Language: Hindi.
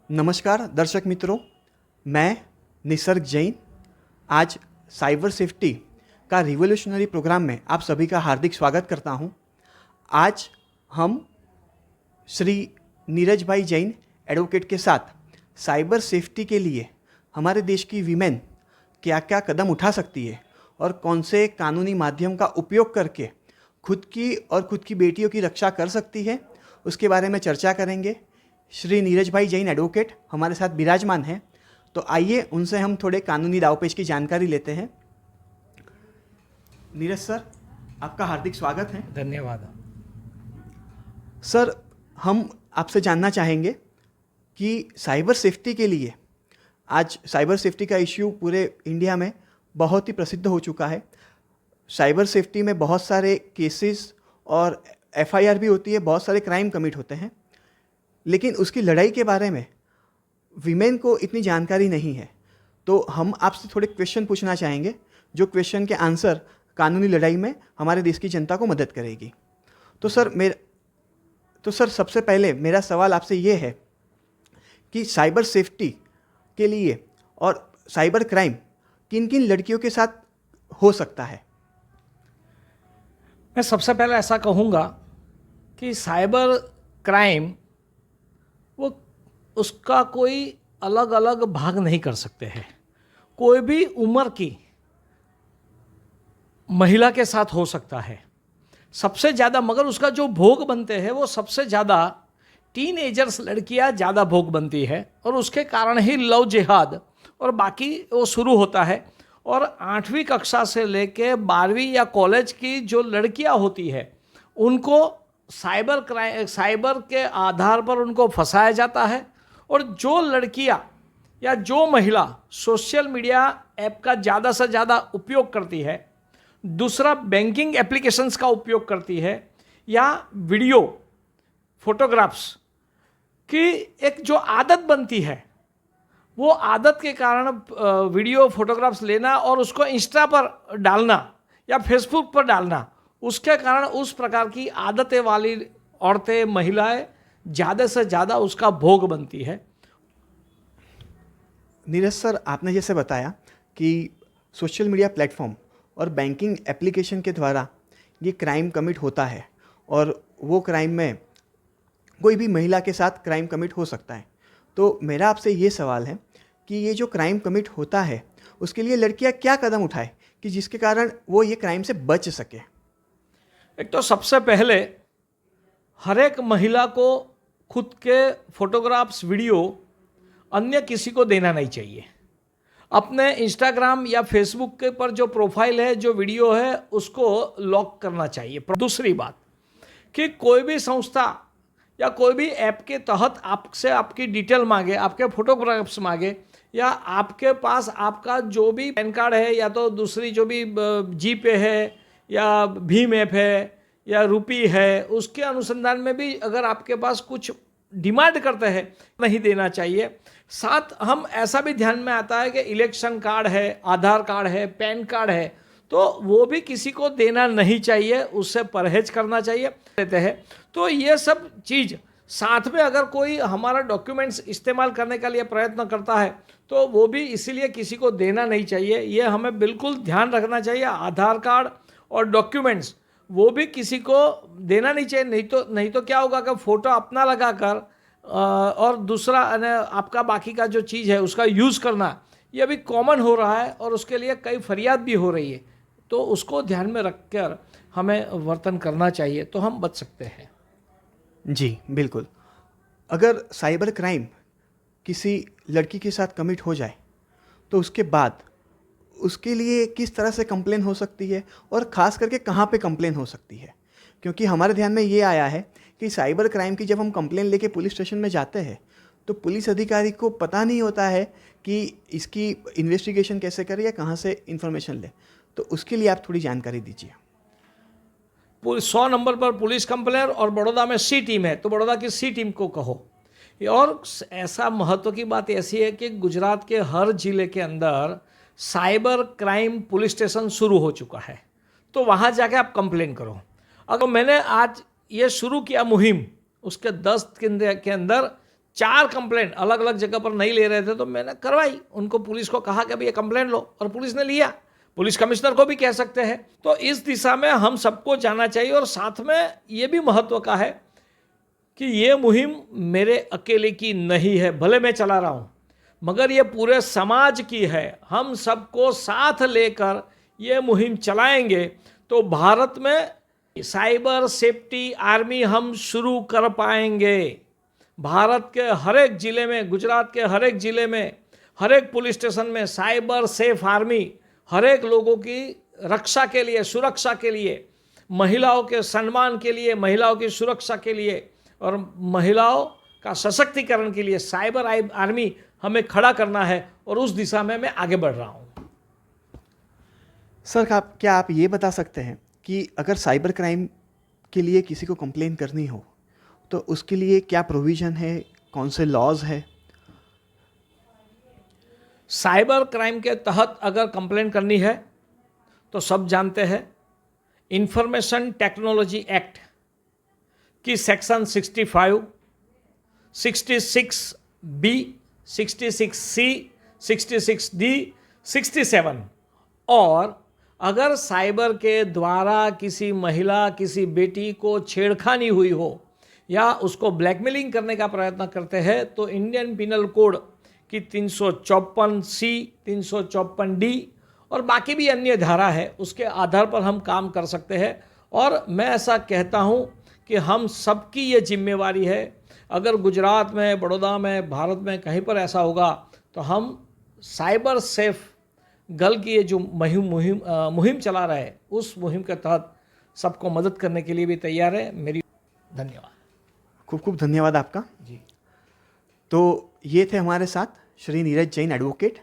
नमस्कार दर्शक मित्रों, मैं निसर्ग जैन आज साइबर सेफ्टी का रिवोल्यूशनरी प्रोग्राम में आप सभी का हार्दिक स्वागत करता हूं। आज हम श्री नीरज भाई जैन एडवोकेट के साथ साइबर सेफ्टी के लिए हमारे देश की वीमेन क्या क्या कदम उठा सकती है और कौन से कानूनी माध्यम का उपयोग करके खुद की और खुद की बेटियों की रक्षा कर सकती है, उसके बारे में चर्चा करेंगे। श्री नीरज भाई जैन एडवोकेट हमारे साथ विराजमान हैं, तो आइए उनसे हम थोड़े कानूनी दावपेच की जानकारी लेते हैं। नीरज सर, आपका हार्दिक स्वागत है। धन्यवाद। सर, हम आपसे जानना चाहेंगे कि साइबर सेफ्टी के लिए आज साइबर सेफ्टी का इश्यू पूरे इंडिया में बहुत ही प्रसिद्ध हो चुका है। साइबर सेफ्टी में बहुत सारे केसेस और एफआईआर भी होती है, बहुत सारे क्राइम कमिट होते हैं, लेकिन उसकी लड़ाई के बारे में वीमेन को इतनी जानकारी नहीं है। तो हम आपसे थोड़े क्वेश्चन पूछना चाहेंगे, जो क्वेश्चन के आंसर कानूनी लड़ाई में हमारे देश की जनता को मदद करेगी। तो सर सबसे पहले मेरा सवाल आपसे ये है कि साइबर सेफ्टी के लिए और साइबर क्राइम किन किन लड़कियों के साथ हो सकता है? मैं सबसे पहले ऐसा कहूँगा कि साइबर क्राइम उसका कोई अलग अलग भाग नहीं कर सकते हैं। कोई भी उम्र की महिला के साथ हो सकता है सबसे ज़्यादा, मगर उसका जो भोग बनते हैं वो सबसे ज़्यादा टीनएजर्स लड़कियां ज़्यादा भोग बनती है, और उसके कारण ही लव जिहाद और बाकी वो शुरू होता है। और 8वीं कक्षा से लेके 12वीं या कॉलेज की जो लड़कियां होती है उनको साइबर के आधार पर उनको फंसाया जाता है। और जो लड़कियां या जो महिला सोशल मीडिया ऐप का ज़्यादा से ज़्यादा उपयोग करती है, दूसरा बैंकिंग एप्लीकेशंस का उपयोग करती है, या वीडियो फोटोग्राफ्स की एक जो आदत बनती है, वो आदत के कारण वीडियो फोटोग्राफ्स लेना और उसको इंस्टा पर डालना या फेसबुक पर डालना, उसके कारण उस प्रकार की आदतें वाली औरतें, महिलाएं ज़्यादा से ज़्यादा उसका भोग बनती है। नीरज सर, आपने जैसे बताया कि सोशल मीडिया प्लेटफॉर्म और बैंकिंग एप्लीकेशन के द्वारा ये क्राइम कमिट होता है, और वो क्राइम में कोई भी महिला के साथ क्राइम कमिट हो सकता है। तो मेरा आपसे ये सवाल है कि ये जो क्राइम कमिट होता है उसके लिए लड़कियां क्या कदम उठाए कि जिसके कारण वो ये क्राइम से बच सके? एक तो सबसे पहले हर एक महिला को खुद के फोटोग्राफ्स, वीडियो अन्य किसी को देना नहीं चाहिए। अपने इंस्टाग्राम या फेसबुक के पर जो प्रोफाइल है, जो वीडियो है, उसको लॉक करना चाहिए। दूसरी बात कि कोई भी संस्था या कोई भी ऐप के तहत आपसे आपकी डिटेल मांगे, आपके फोटोग्राफ्स मांगे, या आपके पास आपका जो भी पैन कार्ड है, या तो दूसरी जो भी जीपे है या भीम ऐप है या रुपी है, उसके अनुसंधान में भी अगर आपके पास कुछ डिमांड करते हैं, नहीं देना चाहिए। साथ हम ऐसा भी ध्यान में आता है कि इलेक्शन कार्ड है, आधार कार्ड है, पैन कार्ड है, तो वो भी किसी को देना नहीं चाहिए, उससे परहेज करना चाहिए। देते हैं तो ये सब चीज़ साथ में, अगर कोई हमारा डॉक्यूमेंट्स इस्तेमाल करने का लिए प्रयत्न करता है तो वो भी इसीलिए किसी को देना नहीं चाहिए। ये हमें बिल्कुल ध्यान रखना चाहिए। आधार कार्ड और डॉक्यूमेंट्स वो भी किसी को देना नहीं चाहिए। नहीं तो क्या होगा कि फ़ोटो अपना लगाकर और दूसरा आपका बाकी का जो चीज़ है उसका यूज़ करना, ये अभी कॉमन हो रहा है और उसके लिए कई फरियाद भी हो रही है। तो उसको ध्यान में रखकर हमें वर्तन करना चाहिए, तो हम बच सकते हैं। जी बिल्कुल। अगर साइबर क्राइम किसी लड़की के साथ कमिट हो जाए तो उसके बाद उसके लिए किस तरह से कंप्लेन हो सकती है, और ख़ास करके कहाँ पे कंप्लेन हो सकती है? क्योंकि हमारे ध्यान में ये आया है कि साइबर क्राइम की जब हम कंप्लेन लेके पुलिस स्टेशन में जाते हैं तो पुलिस अधिकारी को पता नहीं होता है कि इसकी इन्वेस्टिगेशन कैसे करे या कहाँ से इन्फॉर्मेशन ले। तो उसके लिए आप थोड़ी जानकारी दीजिए। 100 नंबर पर पुलिस कंप्लेन, और बड़ौदा में सी टीम है तो बड़ौदा की सी टीम को कहो। और ऐसा महत्व की बात ऐसी है कि गुजरात के हर जिले के अंदर साइबर क्राइम पुलिस स्टेशन शुरू हो चुका है, तो वहाँ जाके आप कंप्लेन करो। अगर मैंने आज ये शुरू किया मुहिम, उसके 10 दिन के अंदर 4 कंप्लेंट अलग अलग जगह पर नहीं ले रहे थे, तो मैंने करवाई, उनको पुलिस को कहा कि अभी ये कंप्लेंट लो, और पुलिस ने लिया। पुलिस कमिश्नर को भी कह सकते हैं। तो इस दिशा में हम सबको जाना चाहिए। और साथ में ये भी महत्व का है कि ये मुहिम मेरे अकेले की नहीं है, भले मैं चला रहा हूँ, मगर ये पूरे समाज की है। हम सबको साथ लेकर ये मुहिम चलाएंगे तो भारत में साइबर सेफ्टी आर्मी हम शुरू कर पाएंगे। भारत के हर एक ज़िले में, गुजरात के हर एक ज़िले में, हर एक पुलिस स्टेशन में साइबर सेफ आर्मी हर एक लोगों की रक्षा के लिए, सुरक्षा के लिए, महिलाओं के सम्मान के लिए, महिलाओं की सुरक्षा के लिए और महिलाओं का सशक्तिकरण के लिए साइबर आर्मी हमें खड़ा करना है। और उस दिशा में मैं आगे बढ़ रहा हूँ। सर, क्या आप ये बता सकते हैं कि अगर साइबर क्राइम के लिए किसी को कंप्लेन करनी हो तो उसके लिए क्या प्रोविज़न है, कौन से लॉज है? साइबर क्राइम के तहत अगर कंप्लेन करनी है तो सब जानते हैं, इंफॉर्मेशन टेक्नोलॉजी एक्ट की सेक्शन 65, 66B, 66C, 66D, 67। और अगर साइबर के द्वारा किसी महिला, किसी बेटी को छेड़खानी हुई हो या उसको ब्लैकमेलिंग करने का प्रयत्न करते हैं तो इंडियन पिनल कोड की 354C, 354D और बाकी भी अन्य धारा है, उसके आधार पर हम काम कर सकते हैं। और मैं ऐसा कहता हूँ कि हम सबकी ये जिम्मेवारी है। अगर गुजरात में, बड़ौदा में, भारत में कहीं पर ऐसा होगा तो हम साइबर सेफ गर्ल की ये जो मुहिम चला रहे हैं, उस मुहिम के तहत सबको मदद करने के लिए भी तैयार है। मेरी धन्यवाद। खूब खूब धन्यवाद आपका जी। तो ये थे हमारे साथ श्री नीरज जैन एडवोकेट।